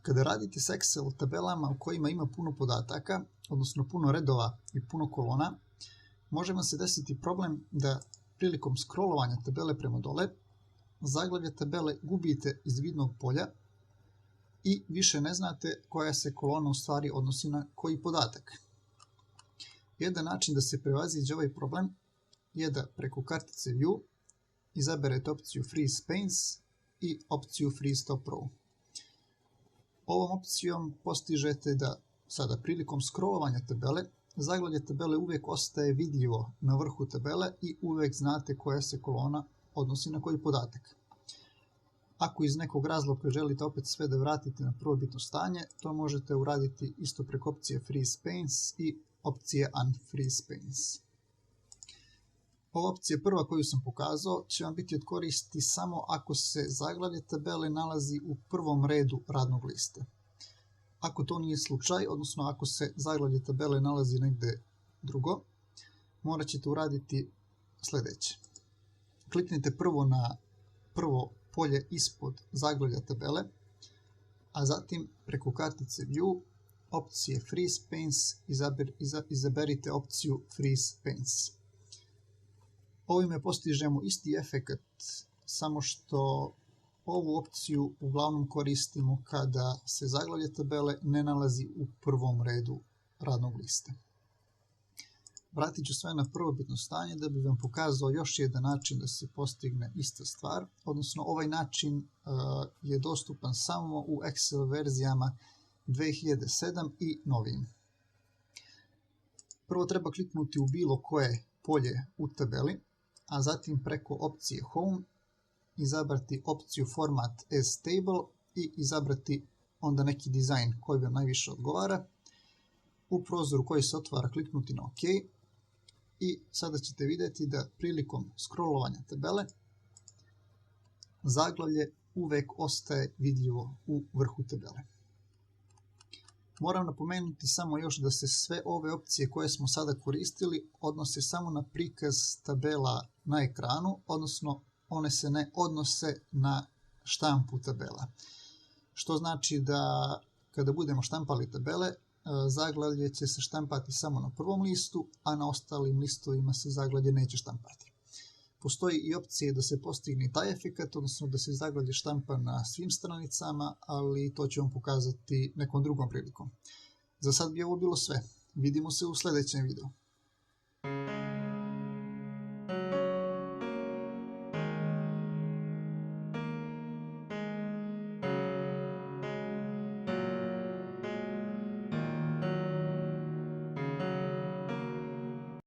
Kada radite s Excel tabelama u kojima ima puno podataka, odnosno puno redova i puno kolona, može vam se desiti problem da prilikom scrollovanja tabele prema dole, zaglavlje tabele gubite iz vidnog polja i više ne znate koja se kolona u stvari odnosi na koji podatak. Jedan način da se prevaziđe ovaj problem je da preko kartice View izaberete opciju Freeze Panes i opciju Freeze Top Row. Ovom opcijom postižete da sada prilikom scrollovanja tabele, zaglavlje tabele uvijek ostaje vidljivo na vrhu tabele i uvijek znate koja se kolona odnosi na koji podatak. Ako iz nekog razloga želite opet sve da vratite na prvobitno stanje, to možete uraditi isto preko opcije Freeze Panes i opcije Unfreeze Panes. Ova opcija prva koju sam pokazao će vam biti od koristi samo ako se zaglavlje tabele nalazi u prvom redu radnog lista. Ako to nije slučaj, odnosno ako se zaglavlje tabele nalazi negdje drugo, morat ćete uraditi sljedeće. Kliknite prvo na prvo polje ispod zaglavlja tabele, a zatim preko kartice View, opcije Freeze Panes, izaberite opciju Freeze Panes. Ovime postižemo isti efekt, samo što ovu opciju uglavnom koristimo kada se zaglavlje tabele ne nalazi u prvom redu radnog lista. Vratit ću sve na prvobitno stanje da bi vam pokazao još jedan način da se postigne ista stvar, odnosno ovaj način je dostupan samo u Excel verzijama 2007 i novijim. Prvo treba kliknuti u bilo koje polje u tabeli, a zatim preko opcije Home izabrati opciju Format as Table i izabrati onda neki dizajn koji vam najviše odgovara. U prozoru koji se otvara kliknuti na OK i sada ćete vidjeti da prilikom scrollovanja tabele zaglavlje uvijek ostaje vidljivo u vrhu tabele. Moram napomenuti samo još da se sve ove opcije koje smo sada koristili odnose samo na prikaz tabela na ekranu, odnosno one se ne odnose na štampu tabela. Što znači da kada budemo štampali tabele, zaglavlje će se štampati samo na prvom listu, a na ostalim listovima se zaglavlje neće štampati. Postoji i opcije da se postigne taj efekt, odnosno da se zaglavlje štampa na svim stranicama, ali to ću vam pokazati nekom drugom prilikom. Za sad bi ovo bilo sve. Vidimo se u sljedećem videu.